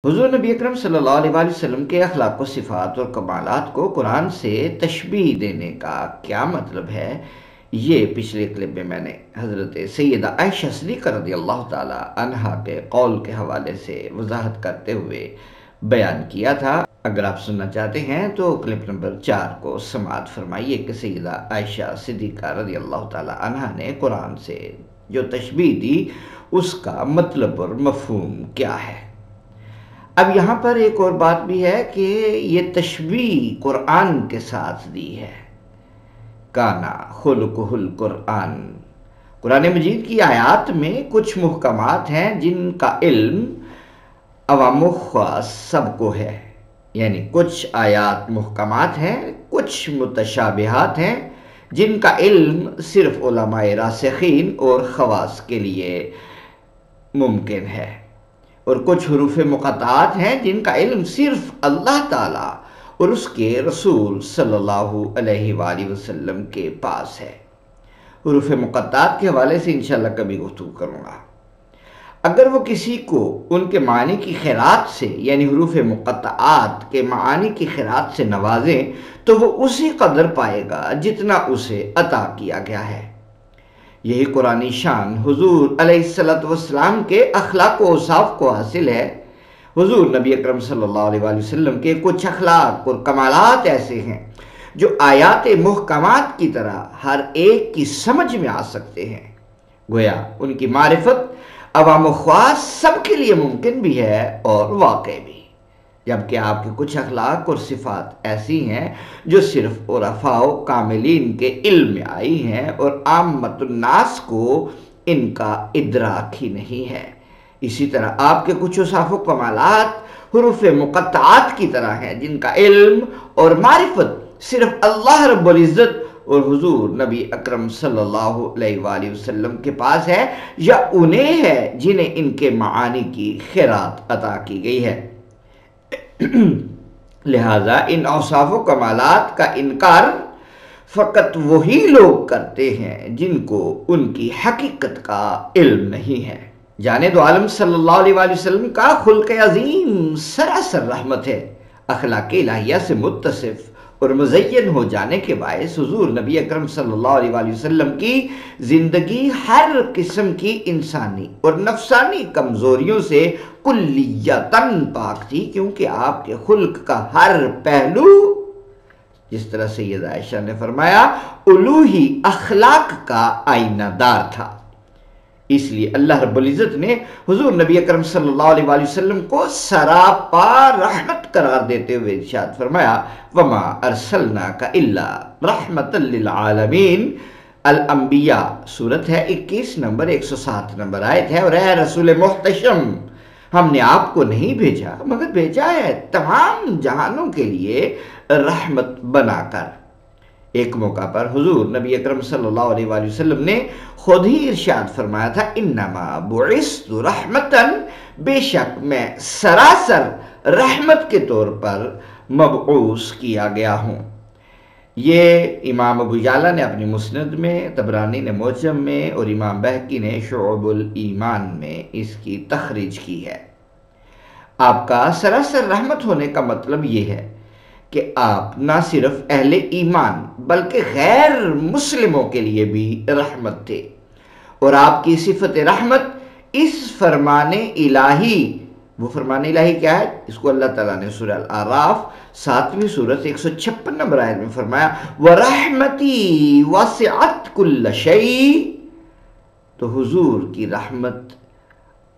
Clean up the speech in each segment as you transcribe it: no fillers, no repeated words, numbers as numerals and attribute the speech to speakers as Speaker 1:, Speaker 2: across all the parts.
Speaker 1: حضور نبی اکرم صلی اللہ علیہ وآلہ وسلم کے اخلاق و صفات اور کمالات کو قرآن سے تشبیہ دینے کا کیا مطلب ہے؟ یہ پچھلے کلپ میں نے حضرت سیدہ عائشہ صدیقہ رضی اللہ تعالی عنہا کے قول کے حوالے سے وضاحت کرتے ہوئے بیان کیا تھا۔ اگر آپ سننا چاہتے ہیں تو کلپ نمبر 4 کو سماعت فرمائیے کہ سیدہ عائشہ صدیقہ رضی اللہ تعالی عنہا نے قرآن سے جو تشبیہ دی اس کا مطلب اور مفہوم کیا ہے۔ اب یہاں پر ایک اور بات بھی ہے کہ یہ تشبیہ قرآن کے ساتھ دی ہے۔ کانا خلقہ القرآن، قرآن مجید کی آیات میں کچھ محکمات ہیں جن کا علم عوام و خاص سب کو ہے، یعنی کچھ آیات محکمات ہیں، کچھ متشابہات ہیں جن کا علم صرف علماء راسخین اور خواص کے لیے ممکن ہے، اور کچھ حروف مقطعات ہیں جن کا علم صرف اللہ تعالیٰ اور اس کے رسول صلی اللہ علیہ وآلہ وسلم کے پاس ہے۔ حروف مقطعات کے حوالے سے انشاءاللہ کبھی گفتگو کروں گا۔ اگر وہ کسی کو ان کے معنی کی خیرات سے، یعنی حروف مقطعات کے معنی کی خیرات سے نوازیں تو وہ اسی قدر پائے گا جتنا اسے عطا کیا گیا ہے۔ یہی قرآنی شان حضور علیہ السلام کے اخلاق و اوصاف کو حاصل ہے۔ حضور نبی اکرم صلی اللہ علیہ وآلہ وسلم کے کچھ اخلاق اور کمالات ایسے ہیں جو آیات محکمات کی طرح ہر ایک کی سمجھ میں آ سکتے ہیں، گویا ان کی معرفت عوام و خاص سب کے لیے ممکن بھی ہے اور واقع بھی، جبکہ آپ کے کچھ اخلاق اور صفات ایسی ہیں جو صرف عرفاء و کاملین کے علم میں آئی ہیں اور عامت الناس کو ان کا ادراک ہی نہیں ہے۔ اسی طرح آپ کے کچھ اوصاف و کمالات حروف مقطعات کی طرح ہیں جن کا علم اور معرفت صرف اللہ رب العزت اور حضور نبی اکرم صلی اللہ علیہ وآلہ وسلم کے پاس ہے، یا انہیں ہے جنہیں ان کے معانی کی خیرات عطا کی گئی ہے۔ لہذا ان اوصاف و کمالات کا انکار فقط وہی لوگ کرتے ہیں جن کو ان کی حقیقت کا علم نہیں ہے۔ جانے دو عالم صلی اللہ علیہ وآلہ وسلم کا خلق عظیم سراسر رحمت ہے۔ اخلاق الہیہ سے متصف اور مزین ہو جانے کے باعث حضور نبی اکرم صلی اللہ علیہ وآلہ وسلم کی زندگی ہر قسم کی انسانی اور نفسانی کمزوریوں سے کلیتاً پاک تھی، کیونکہ آپ کے خلق کا ہر پہلو، جس طرح سیدہ عائشہ نے فرمایا، الوہی اخلاق کا آئینہ دار تھا۔ اس لیے اللہ رب العزت نے حضور نبی اکرم صلی اللہ علیہ وآلہ وسلم کو سراپا رحمت قرار دیتے ہوئے ارشاد فرمایا، وما ارسلناک الا رحمتا للعالمین۔ الانبیاء سورت ہے 21 نمبر 107 نمبر آیت ہے، اور اے رسول محتشم، ہم نے آپ کو نہیں بھیجا مگر بھیجا ہے تمام جہانوں کے لیے رحمت بنا کر۔ ایک موقع پر حضور نبی اکرم صلی اللہ علیہ وآلہ وسلم نے خود ہی ارشاد فرمایا تھا، انما بعثت رحمتا، بے شک میں سراسر رحمت کے طور پر مبعوث کیا گیا ہوں۔ یہ امام ابو یعلا نے اپنی مسند میں، طبرانی نے معجم میں، اور امام بہقی نے شعب الایمان میں اس کی تخریج کی ہے۔ آپ کا سراسر رحمت ہونے کا مطلب یہ ہے کہ آپ نہ صرف اہل ایمان بلکہ غیر مسلموں کے لیے بھی رحمت تھے، اور آپ کی صفت رحمت اس فرمان الہی، وہ فرمان الہی کیا ہے؟ اس کو اللہ تعالیٰ نے سورہ الاعراف 7ویں سورت 156 نمبر آیت میں فرمایا، وَرَحْمَتِي وَسِعَتْ كُلَّ شَيْءٍ۔ تو حضور کی رحمت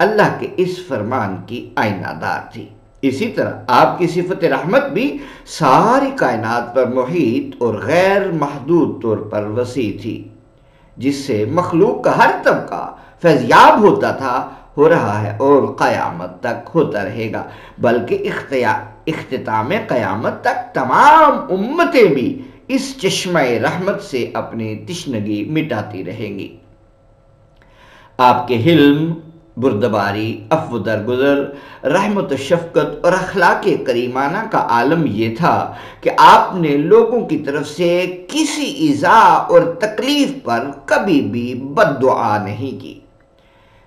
Speaker 1: اللہ کے اس فرمان کی آئینہ دار تھی۔ اسی طرح آپ کی صفت رحمت بھی ساری کائنات پر محیط اور غیر محدود طور پر وسیع تھی، جس سے مخلوق کا ہر طبقہ فیضیاب ہوتا تھا، ہو رہا ہے اور قیامت تک ہوتا رہے گا، بلکہ اختتام قیامت تک تمام امتیں بھی اس چشمہ رحمت سے اپنی تشنگی مٹاتی رہیں گی۔ آپ کے حلم، بردباری، عفو درگزر، رحمت و شفقت اور اخلاق کریمانہ کا عالم یہ تھا کہ آپ نے لوگوں کی طرف سے کسی ایذا اور تکلیف پر کبھی بھی بد دعا نہیں کی۔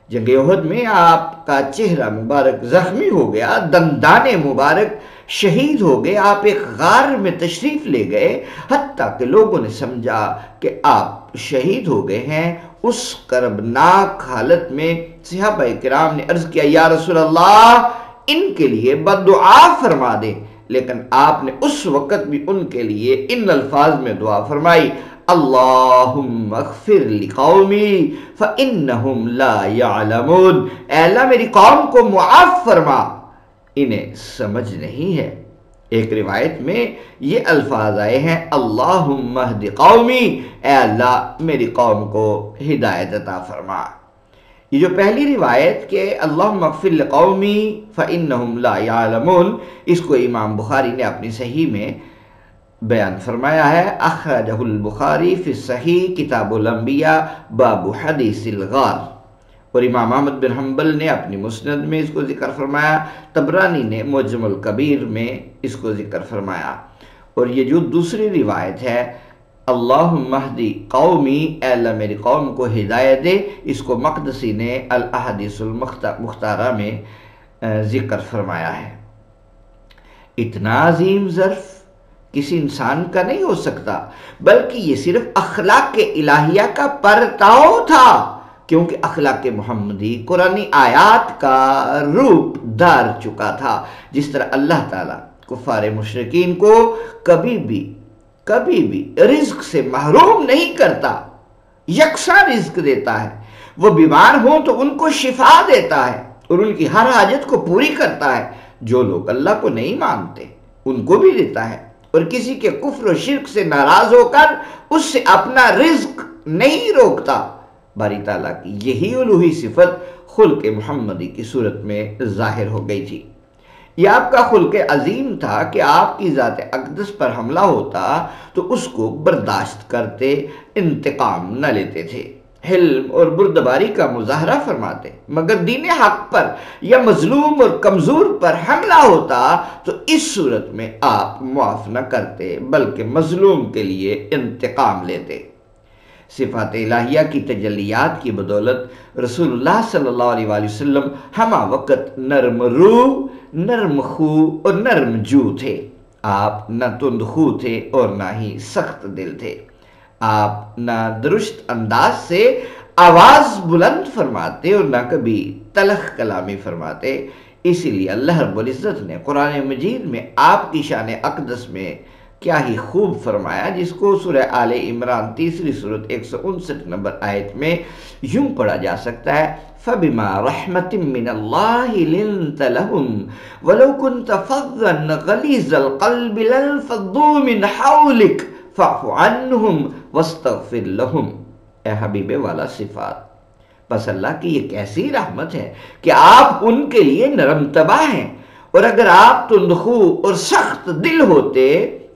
Speaker 1: جنگ احد میں آپ کا چہرہ مبارک زخمی ہو گیا، دندان مبارک شہید ہو گئے، آپ ایک غار میں تشریف لے گئے، حتیٰ کہ لوگوں نے سمجھا کہ آپ شہید ہو گئے ہیں۔ اس کربناک حالت میں صحابہ کرام نے عرض کیا یا رسول اللہ ان کے لیے بددعا فرما دیں، لیکن آپ نے اس وقت بھی ان کے لیے ان الفاظ میں دعا فرمائی، اللہم اغفر لقومی فإنہم لا یعلمون، اے اللہ میری قوم کو معاف فرما، انہیں سمجھ نہیں ہے۔ ایک روایت میں یہ الفاظ آئے ہیں، اللہم اہد قومی، اے اللہ میری قوم کو ہدایت عطا فرما۔ یہ جو پہلی روایت کہ اللہم اغفر لقومی فإنہم لا یعلمون، اس کو امام بخاری نے اپنی صحیح میں بیان فرمایا ہے، اخرجہ البخاری فی الصحیح کتاب الانبیاء باب حدیث الغار، اور امام احمد بن حنبل نے اپنی مسند میں اس کو ذکر فرمایا، طبرانی نے معجم الکبیر میں اس کو ذکر فرمایا۔ اور یہ جو دوسری روایت ہے اللہم اہدی قومی، اے اللہ میری قوم کو ہدایت دے، اس کو مقدسی نے الاحادیث المختارہ میں ذکر فرمایا ہے۔ اتنا عظیم ظرف کسی انسان کا نہیں ہو سکتا، بلکہ یہ صرف اخلاق الہیہ کا پرتاؤ تھا، کیونکہ اخلاق محمدی قرآنی آیات کا روپ دھار چکا تھا۔ جس طرح اللہ تعالیٰ کفار مشرکین کو کبھی بھی رزق سے محروم نہیں کرتا، یکساں رزق دیتا ہے، وہ بیمار ہوں تو ان کو شفا دیتا ہے اور ان کی ہر حاجت کو پوری کرتا ہے۔ جو لوگ اللہ کو نہیں مانتے ان کو بھی دیتا ہے، اور کسی کے کفر و شرک سے ناراض ہو کر اس سے اپنا رزق نہیں روکتا۔ باری تعالیٰ کی یہی الوہی صفت خلق محمدی کی صورت میں ظاہر ہو گئی تھی۔ یہ آپ کا خلق عظیم تھا کہ آپ کی ذات اقدس پر حملہ ہوتا تو اس کو برداشت کرتے، انتقام نہ لیتے تھے، حلم اور بردباری کا مظاہرہ فرماتے، مگر دین حق پر یا مظلوم اور کمزور پر حملہ ہوتا تو اس صورت میں آپ معاف نہ کرتے بلکہ مظلوم کے لیے انتقام لیتے۔ صفات الہیہ کی تجلیات کی بدولت رسول اللہ صلی اللہ علیہ وآلہ وسلم ہمہ وقت نرم روح، نرم خو اور نرم جو تھے۔ آپ نہ تند خو تھے اور نہ ہی سخت دل تھے۔ آپ نہ درست انداز سے آواز بلند فرماتے اور نہ کبھی تلخ کلامی فرماتے۔ اسی لیے اللہ رب العزت نے قرآن مجید میں آپ کی شان اقدس میں کیا ہی خوب فرمایا، جس کو سورہ آل عمران تیسری سورت 159 نمبر آیت میں یوں پڑھا جا سکتا ہے، فَبِمَا رَحْمَةٍ مِّنَ اللَّهِ لِنْتَ لَهُمْ وَلَوْ كُنْتَ فَظًّا غَلِيظَ الْقَلْبِ لَانفَضُّوا مِنْ حَوْلِكَ فَاعْفُ عَنْهُمْ وَاسْتَغْفِرْ لَهُمْ۔ اے حبیب والا صفات، بس اللہ کی یہ کیسی رحمت ہے کہ آپ ان کے لیے نرم طبع ہیں، اور اگر آپ تندخو اور سخت دل ہوتے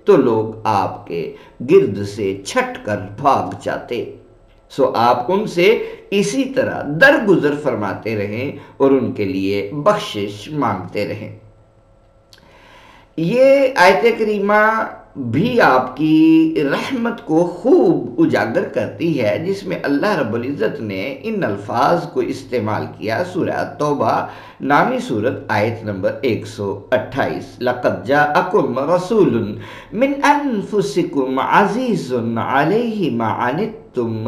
Speaker 1: تو لوگ آپ کے گرد سے چھٹ کر بھاگ جاتے۔ سو آپ ان سے اسی طرح درگزر فرماتے رہیں اور ان کے لیے بخشش مانگتے رہیں۔ یہ آیت کریمہ بھی آپ کی رحمت کو خوب اجاگر کرتی ہے، جس میں اللہ رب العزت نے ان الفاظ کو استعمال کیا۔ سورہ توبہ نامی سورت آیت نمبر 128، لَقَدْ جَاءَكُمْ رَسُولٌ مِّنْ أَنفُسِكُمْ عَزِيزٌ عَلَيْهِ مَا عَنِتُّمْ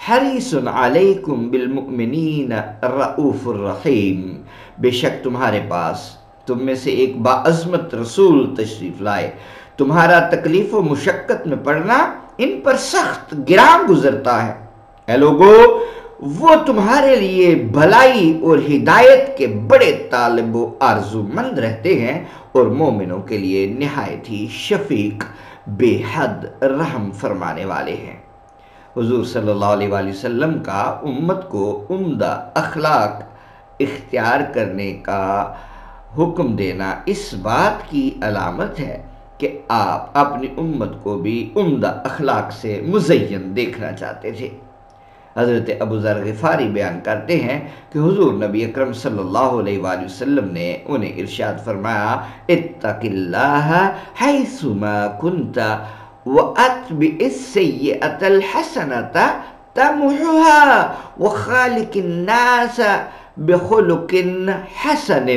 Speaker 1: حَرِيصٌ عَلَيْكُمْ بِالْمُؤْمِنِينَ الرَّؤُوفُ الرَّحِيمُ، بے شک تمہارے پاس تم میں سے ایک باعظمت رسول تشریف لائے، تمہارا تکلیف و مشقت میں پڑنا ان پر سخت گراں گزرتا ہے۔ اے لوگو، وہ تمہارے لیے بھلائی اور ہدایت کے بڑے طالب و آرزو مند رہتے ہیں، اور مومنوں کے لیے نہایت ہی شفیق، بے حد رحم فرمانے والے ہیں۔ حضور صلی اللہ علیہ وآلہ وسلم کا امت کو عمدہ اخلاق اختیار کرنے کا حکم دینا اس بات کی علامت ہے کہ آپ اپنی امت کو بھی عمدہ اخلاق سے مزین دیکھنا چاہتے تھے۔ حضرت ابو ذر غفاری بیان کرتے ہیں کہ حضور نبی اکرم صلی اللہ علیہ وآلہ وسلم نے انہیں ارشاد فرمایا، اتق اللہ حیث ما کنت واتبع السیئۃ الحسنۃ تمحها وخالق الناس بخلق حسن۔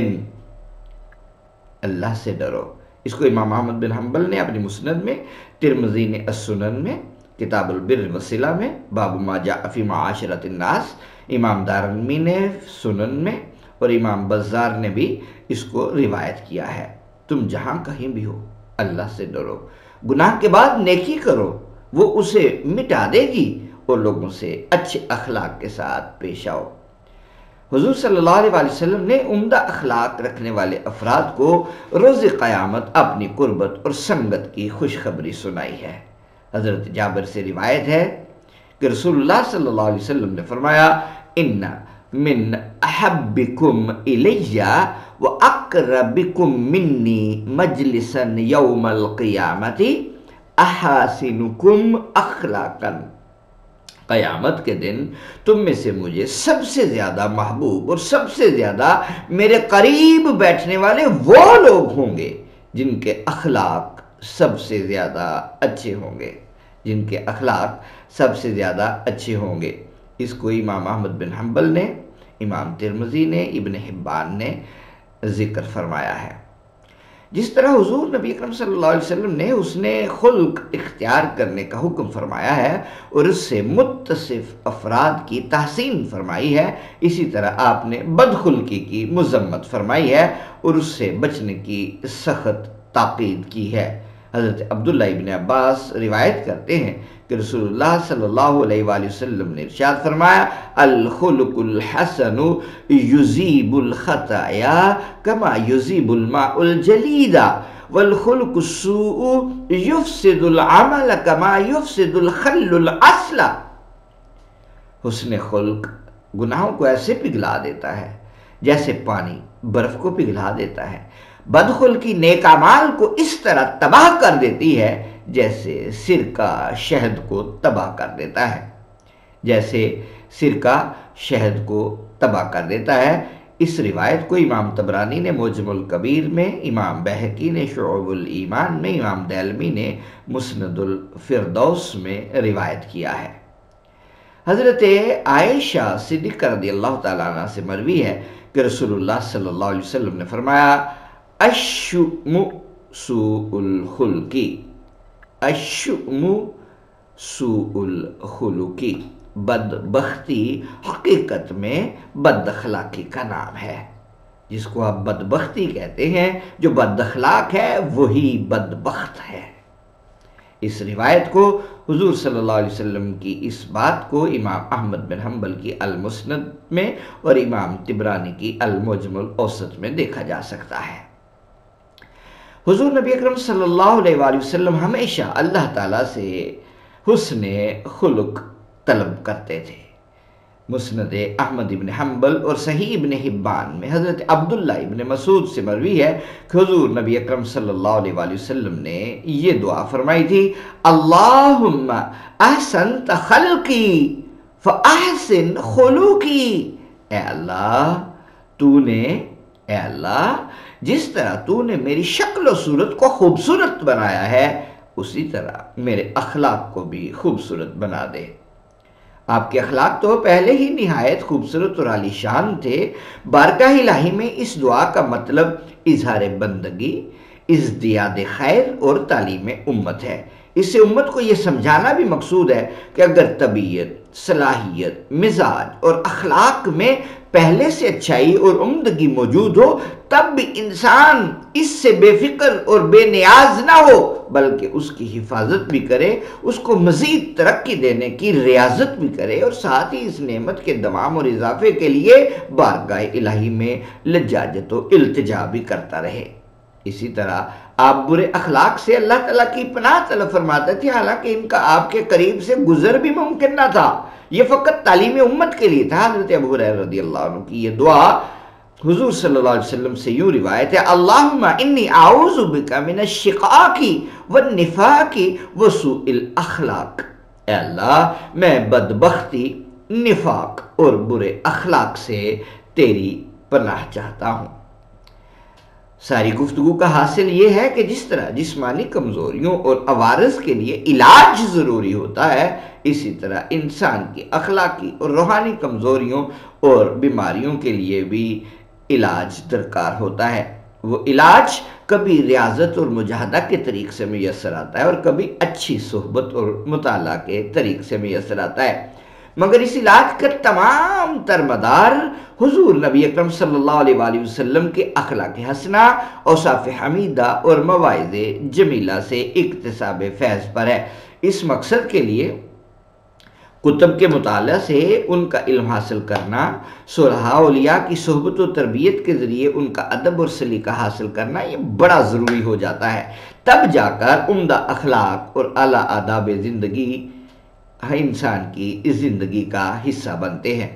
Speaker 1: اللہ سے ڈرو۔ اس کو امام احمد بن حنبل نے اپنی مسند میں، ترمذی نے السنن میں، کتاب البر والصلہ میں باب ما جاء فی معاشرۃ الناس، امام دارمی نے سنن میں، اور امام بزار نے بھی اس کو روایت کیا ہے۔ تم جہاں کہیں بھی ہو اللہ سے ڈرو، گناہ کے بعد نیکی کرو، وہ اسے مٹا دے گی، اور لوگوں سے اچھے اخلاق کے ساتھ پیش آؤ۔ حضور صلی اللہ علیہ وسلم نے عمدہ اخلاق رکھنے والے افراد کو روز قیامت اپنی قربت اور سنگت کی خوشخبری سنائی ہے۔ حضرت جابر سے روایت ہے کہ رسول اللہ صلی اللہ علیہ وسلم نے فرمایا، ان من احبکم الی واقربکم منی مجلسا یوم القیامت احاسنکم اخلاقا۔ قیامت کے دن تم میں سے مجھے سب سے زیادہ محبوب اور سب سے زیادہ میرے قریب بیٹھنے والے وہ لوگ ہوں گے جن کے اخلاق سب سے زیادہ اچھے ہوں گے، جن کے اخلاق سب سے زیادہ اچھے ہوں گے۔ اس کو امام احمد بن حنبل نے، امام ترمذی نے، ابن حبان نے ذکر فرمایا ہے۔ جس طرح حضور نبی اکرم صلی اللہ علیہ وسلم نے حسن خلق اختیار کرنے کا حکم فرمایا ہے اور اس سے متصف افراد کی تحسین فرمائی ہے، اسی طرح آپ نے بدخلقی کی مذمت فرمائی ہے اور اس سے بچنے کی سخت تاکید کی ہے۔ حضرت عبداللہ ابن عباس روایت کرتے ہیں کہ رسول اللہ صلی اللہ علیہ وآلہ وسلم نے ارشاد فرمایا، الخلق الحسن یذیب الخطایا کما یذیب الماء الجلید والخلق السوء یفسد العمل کما یفسد الخل العسل۔ حسن خلق گناہوں کو ایسے پگھلا دیتا ہے جیسے پانی برف کو پگھلا دیتا ہے، بدخلقی نیک اعمال کو اس طرح تباہ کر دیتی ہے جیسے سرکہ شہد کو تباہ کر دیتا ہے، جیسے سرکہ شہد کو تباہ کر دیتا ہے۔ اس روایت کو امام طبرانی نے معجم الکبیر میں، امام بہقی نے شعب الایمان میں، امام دیلمی نے مسند الفردوس میں روایت کیا ہے۔ حضرت عائشہ صدیقہ رضی اللہ تعالیٰ عنہ سے مروی ہے کہ رسول اللہ صلی اللہ علیہ وسلم نے فرمایا، الشؤم سوء الخلق، الشؤم سوء الخلق، بدبختی حقیقت میں بد اخلاقی کا نام ہے۔ جس کو آپ بدبختی کہتے ہیں، جو بد اخلاق ہے وہی بدبخت ہے۔ اس روایت کو حضور صلی اللہ علیہ وسلم کی اس بات کو امام احمد بن حنبل کی المسند میں اور امام طبرانی کی المعجم الاوسط میں دیکھا جا سکتا ہے۔ حضور نبی اکرم صلی اللہ علیہ وآلہ وسلم ہمیشہ اللہ تعالیٰ سے حسن خلق طلب کرتے تھے۔ مسند احمد ابن حنبل اور صحیح ابن حبان میں حضرت عبداللہ ابن مسعود سے مروی ہے کہ حضور نبی اکرم صلی اللہ علیہ وآلہ وسلم نے یہ دعا فرمائی تھی، اللہم احسنت خلقی فاحسن خلقی۔ اے اللہ جس طرح تو نے میری شکل و صورت کو خوبصورت بنایا ہے، اسی طرح میرے اخلاق کو بھی خوبصورت بنا دے۔ آپ کے اخلاق تو پہلے ہی نہایت خوبصورت اور عالی شان تھے۔ بارگاہ الہی میں اس دعا کا مطلب اظہار بندگی، ازدیاد خیر اور تعلیم امت ہے۔ اس سے امت کو یہ سمجھانا بھی مقصود ہے کہ اگر طبیعت، صلاحیت، مزاج اور اخلاق میں پہلے سے اچھائی اور عمدگی موجود ہو، تب بھی انسان اس سے بے فکر اور بے نیاز نہ ہو، بلکہ اس کی حفاظت بھی کرے، اس کو مزید ترقی دینے کی ریاضت بھی کرے، اور ساتھ ہی اس نعمت کے دوام اور اضافے کے لیے بارگاہ الہی میں لجاجت و التجا بھی کرتا رہے۔ اسی طرح آپ برے اخلاق سے اللہ تعالیٰ کی پناہ طلب فرماتے تھے، حالانکہ ان کا آپ کے قریب سے گزر بھی ممکن نہ تھا۔ یہ فقط تعلیم امت کے لیے تھا۔ حضرت ابو ہریرہ رضی اللہ عنہ کی یہ دعا حضور صلی اللہ علیہ وسلم سے یوں روایت ہے، اللہم انی اعوذ بک من الشقاق والنفاق وسوء الاخلاق۔ اے اللہ میں بدبختی، نفاق اور برے اخلاق سے تیری پناہ چاہتا ہوں۔ ساری گفتگو کا حاصل یہ ہے کہ جس طرح جسمانی کمزوریوں اور عوارض کے لیے علاج ضروری ہوتا ہے، اسی طرح انسان کی اخلاقی اور روحانی کمزوریوں اور بیماریوں کے لیے بھی علاج درکار ہوتا ہے۔ وہ علاج کبھی ریاضت اور مجاہدہ کے طریق سے میسر آتا ہے اور کبھی اچھی صحبت اور مطالعہ کے طریق سے میسر آتا ہے، مگر اس علاج کا تمام تر مدار حضور نبی اکرم صلی اللہ علیہ وآلہ وسلم کے اخلاق حسنہ، اوصاف حمیدہ اور مواعظ جمیلہ سے اکتساب فیض پر ہے۔ اس مقصد کے لیے کتب کے مطالعہ سے ان کا علم حاصل کرنا، صلحاء اولیاء کی صحبت و تربیت کے ذریعے ان کا ادب اور سلیقہ حاصل کرنا یہ بڑا ضروری ہو جاتا ہے۔ تب جا کر عمدہ اخلاق اور اعلیٰ آداب زندگی انسان کی اس زندگی کا حصہ بنتے ہیں۔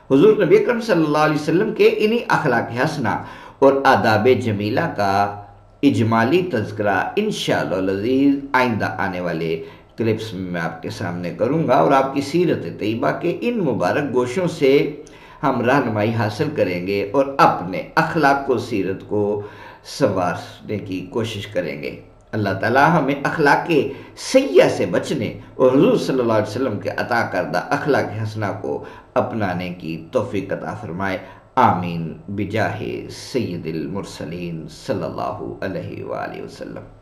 Speaker 1: حضور نبی اکرم صلی اللہ علیہ وسلم کے انہی اخلاق حسنہ اور آداب جمیلہ کا اجمالی تذکرہ انشاءاللہ العزیز آئندہ آنے والے کلپس میں آپ کے سامنے کروں گا، اور آپ کی سیرت طیبہ کے ان مبارک گوشوں سے ہم رہنمائی حاصل کریں گے اور اپنے اخلاق و سیرت کو سنوارنے کی کوشش کریں گے۔ اللہ تعالیٰ ہمیں اخلاق سیئہ سے بچنے اور حضور صلی اللہ علیہ وسلم کے عطا کردہ اخلاق حسنہ کو اپنانے کی توفیق عطا فرمائے، آمین بجاہ سید المرسلین صلی اللہ علیہ وآلہ وسلم۔